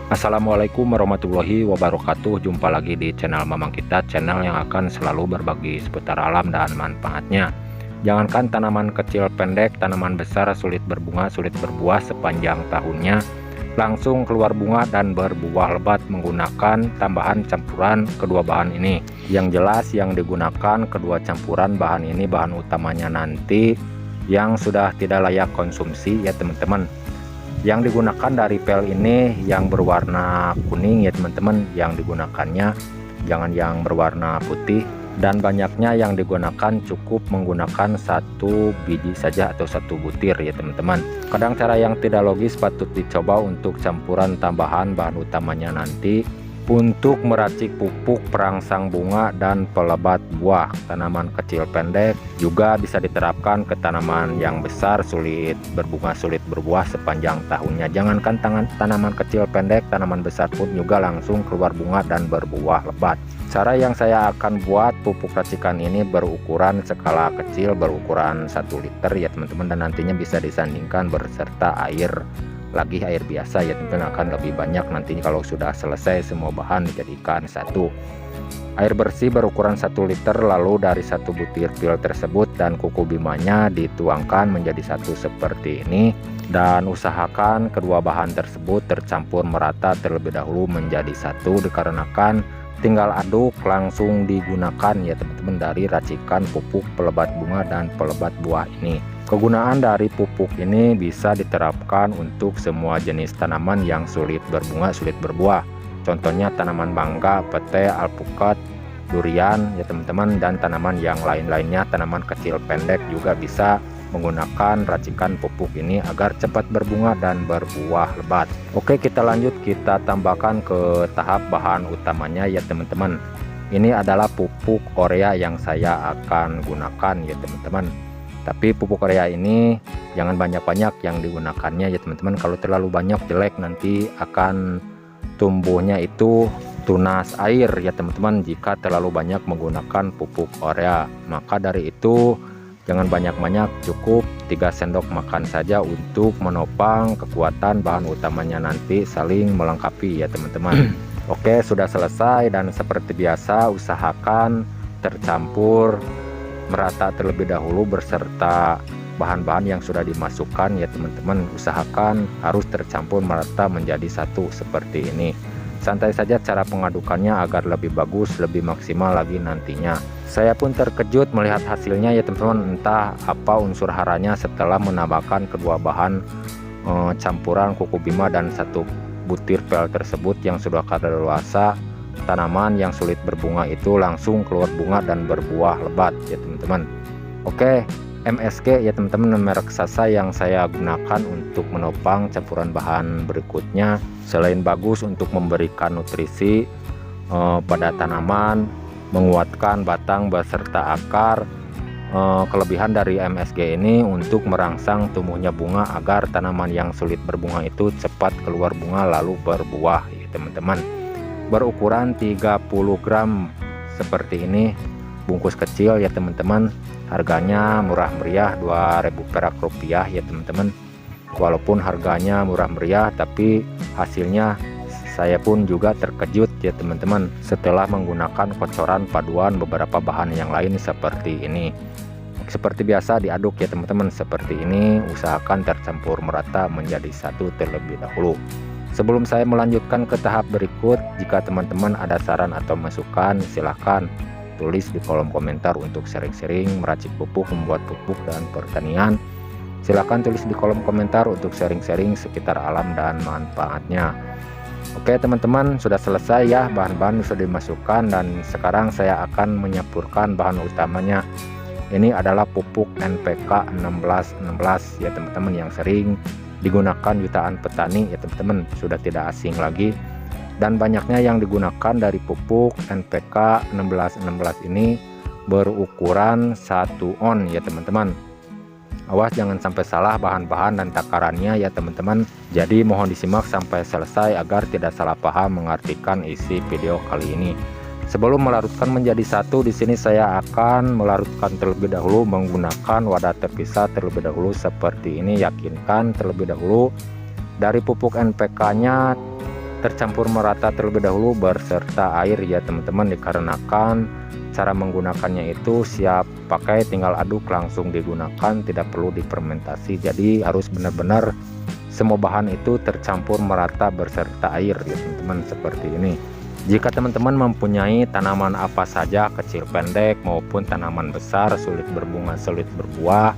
Assalamualaikum warahmatullahi wabarakatuh. Jumpa lagi di channel Mamang Kita, channel yang akan selalu berbagi seputar alam dan manfaatnya. Jangankan tanaman kecil pendek, tanaman besar sulit berbunga, sulit berbuah sepanjang tahunnya, langsung keluar bunga dan berbuah lebat menggunakan tambahan campuran kedua bahan ini. Yang jelas yang digunakan kedua campuran bahan ini, bahan utamanya nanti yang sudah tidak layak konsumsi ya teman-teman. Yang digunakan dari pel ini yang berwarna kuning ya teman-teman, yang digunakannya jangan yang berwarna putih, dan banyaknya yang digunakan cukup menggunakan satu biji saja atau satu butir ya teman-teman. Kadang cara yang tidak logis patut dicoba untuk campuran tambahan bahan utamanya nanti untuk meracik pupuk perangsang bunga dan pelebat buah. Tanaman kecil pendek juga bisa diterapkan ke tanaman yang besar sulit berbunga, sulit berbuah sepanjang tahunnya. Jangankan tanaman kecil pendek, tanaman besar pun juga langsung keluar bunga dan berbuah lebat. Cara yang saya akan buat pupuk racikan ini berukuran skala kecil, berukuran 1 liter ya teman-teman, dan nantinya bisa disandingkan berserta air biasa ya teman-teman, akan lebih banyak nantinya kalau sudah selesai semua bahan dijadikan satu. Air bersih berukuran 1 liter, lalu dari satu butir pil tersebut dan kuku bimanya dituangkan menjadi satu seperti ini, dan usahakan kedua bahan tersebut tercampur merata terlebih dahulu menjadi satu, dikarenakan tinggal aduk langsung digunakan ya teman-teman dari racikan pupuk pelebat bunga dan pelebat buah ini. Kegunaan dari pupuk ini bisa diterapkan untuk semua jenis tanaman yang sulit berbunga, sulit berbuah. Contohnya tanaman mangga, pete, alpukat, durian ya teman-teman, dan tanaman yang lain-lainnya. Tanaman kecil pendek juga bisa menggunakan racikan pupuk ini agar cepat berbunga dan berbuah lebat. Oke, kita lanjut, kita tambahkan ke tahap bahan utamanya ya teman-teman. Ini adalah pupuk urea yang saya akan gunakan ya teman-teman. Tapi pupuk urea ini jangan banyak-banyak yang digunakannya ya teman-teman. Kalau terlalu banyak jelek, nanti akan tumbuhnya itu tunas air ya teman-teman jika terlalu banyak menggunakan pupuk urea. Maka dari itu jangan banyak-banyak, cukup 3 sendok makan saja untuk menopang kekuatan bahan utamanya nanti saling melengkapi ya teman-teman. Oke, sudah selesai, dan seperti biasa usahakan tercampur merata terlebih dahulu berserta bahan-bahan yang sudah dimasukkan ya teman-teman. Usahakan harus tercampur merata menjadi satu seperti ini. Santai saja cara pengadukannya agar lebih bagus, lebih maksimal lagi nantinya. Saya pun terkejut melihat hasilnya ya teman-teman, entah apa unsur haranya setelah menambahkan kedua bahan campuran kuku bima dan satu butir pel tersebut yang sudah kadaluarsa. Tanaman yang sulit berbunga itu langsung keluar bunga dan berbuah lebat ya teman-teman. Oke, MSG ya teman-teman, merek Sasa yang saya gunakan untuk menopang campuran bahan berikutnya. Selain bagus untuk memberikan nutrisi pada tanaman, menguatkan batang beserta akar, kelebihan dari MSG ini untuk merangsang tumbuhnya bunga agar tanaman yang sulit berbunga itu cepat keluar bunga lalu berbuah ya teman-teman. Berukuran 30 gram seperti ini, bungkus kecil ya teman-teman. Harganya murah meriah, 2.000 perak rupiah ya teman-teman. Walaupun harganya murah meriah, tapi hasilnya saya pun juga terkejut ya teman-teman setelah menggunakan kocoran paduan beberapa bahan yang lain seperti ini. Seperti biasa diaduk ya teman-teman seperti ini, usahakan tercampur merata menjadi satu terlebih dahulu. Sebelum saya melanjutkan ke tahap berikut, jika teman-teman ada saran atau masukan, silahkan tulis di kolom komentar untuk sharing-sharing meracik pupuk, membuat pupuk dan pertanian. Silahkan tulis di kolom komentar untuk sharing-sharing sekitar alam dan manfaatnya. Oke teman-teman, sudah selesai ya, bahan-bahan sudah dimasukkan, dan sekarang saya akan menyampurkan bahan utamanya. Ini adalah pupuk NPK 1616 ya teman-teman, yang sering digunakan jutaan petani ya teman-teman, sudah tidak asing lagi. Dan banyaknya yang digunakan dari pupuk NPK 1616 ini berukuran 1 on ya teman-teman. Awas jangan sampai salah bahan-bahan dan takarannya ya teman-teman. Jadi mohon disimak sampai selesai agar tidak salah paham mengartikan isi video kali ini. Sebelum melarutkan menjadi satu, di sini saya akan melarutkan terlebih dahulu menggunakan wadah terpisah terlebih dahulu seperti ini. Yakinkan terlebih dahulu dari pupuk NPK-nya tercampur merata terlebih dahulu beserta air ya teman-teman, dikarenakan cara menggunakannya itu siap pakai, tinggal aduk langsung digunakan, tidak perlu difermentasi. Jadi harus benar-benar semua bahan itu tercampur merata berserta air ya teman-teman, seperti ini. Jika teman-teman mempunyai tanaman apa saja, kecil pendek maupun tanaman besar, sulit berbunga sulit berbuah,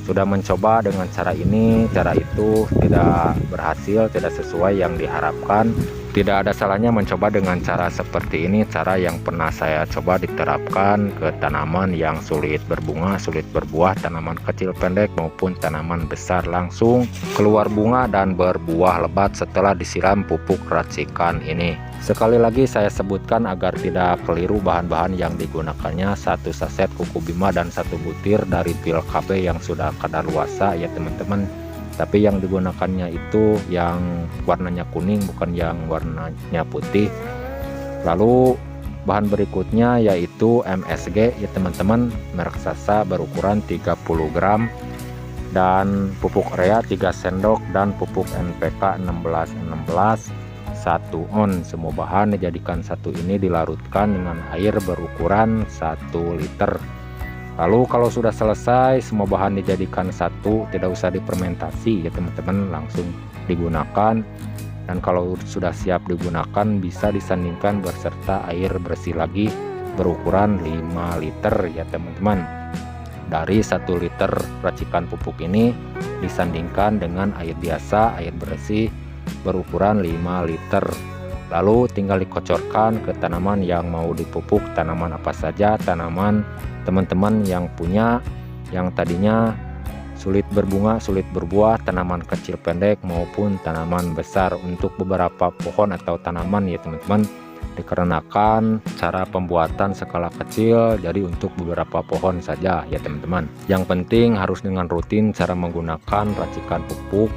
sudah mencoba dengan cara ini cara itu tidak berhasil, tidak sesuai yang diharapkan, tidak ada salahnya mencoba dengan cara seperti ini, cara yang pernah saya coba diterapkan ke tanaman yang sulit berbunga sulit berbuah, tanaman kecil pendek maupun tanaman besar, langsung keluar bunga dan berbuah lebat setelah disiram pupuk racikan ini. Sekali lagi saya sebutkan agar tidak keliru bahan-bahan yang digunakannya: 1 saset kuku bima dan 1 butir dari pil KB yang sudah kadaluarsa ya teman-teman. Tapi yang digunakannya itu yang warnanya kuning, bukan yang warnanya putih. Lalu bahan berikutnya yaitu MSG ya teman-teman, merek Sasa, berukuran 30 gram, dan pupuk urea 3 sendok dan pupuk NPK 16 1 on. Semua bahan dijadikan satu ini dilarutkan dengan air berukuran 1 liter. Lalu kalau sudah selesai semua bahan dijadikan satu, tidak usah difermentasi ya teman-teman, langsung digunakan. Dan kalau sudah siap digunakan bisa disandingkan berserta air bersih lagi berukuran 5 liter ya teman-teman. Dari 1 liter racikan pupuk ini disandingkan dengan air biasa, air bersih berukuran 5 liter. Lalu tinggal dikocorkan ke tanaman yang mau dipupuk, tanaman apa saja, tanaman teman-teman yang punya yang tadinya sulit berbunga sulit berbuah, tanaman kecil pendek maupun tanaman besar. Untuk beberapa pohon atau tanaman ya teman-teman, dikarenakan cara pembuatan skala kecil, jadi untuk beberapa pohon saja ya teman-teman. Yang penting harus dengan rutin cara menggunakan racikan pupuk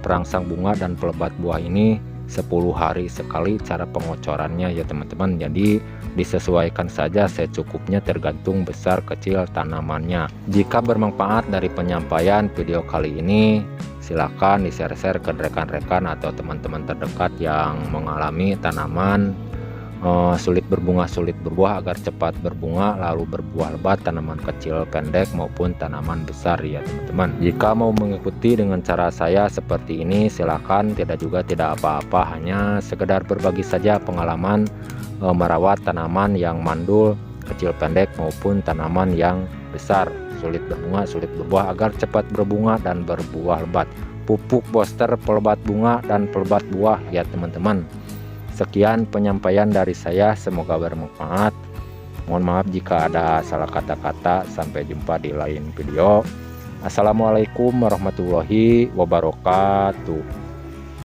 perangsang bunga dan pelebat buah ini 10 hari sekali cara pengocorannya ya teman-teman. Jadi disesuaikan saja secukupnya tergantung besar kecil tanamannya. Jika bermanfaat dari penyampaian video kali ini, silakan di-share ke rekan-rekan atau teman-teman terdekat yang mengalami tanaman sulit berbunga sulit berbuah agar cepat berbunga lalu berbuah lebat, tanaman kecil pendek maupun tanaman besar ya teman-teman. Jika mau mengikuti dengan cara saya seperti ini silakan, tidak apa-apa, hanya sekedar berbagi saja pengalaman merawat tanaman yang mandul, kecil pendek maupun tanaman yang besar, sulit berbunga sulit berbuah agar cepat berbunga dan berbuah lebat. Pupuk booster pelebat bunga dan pelebat buah ya teman-teman. Sekian penyampaian dari saya, semoga bermanfaat. Mohon maaf jika ada salah kata-kata. Sampai jumpa di lain video. Assalamualaikum warahmatullahi wabarakatuh.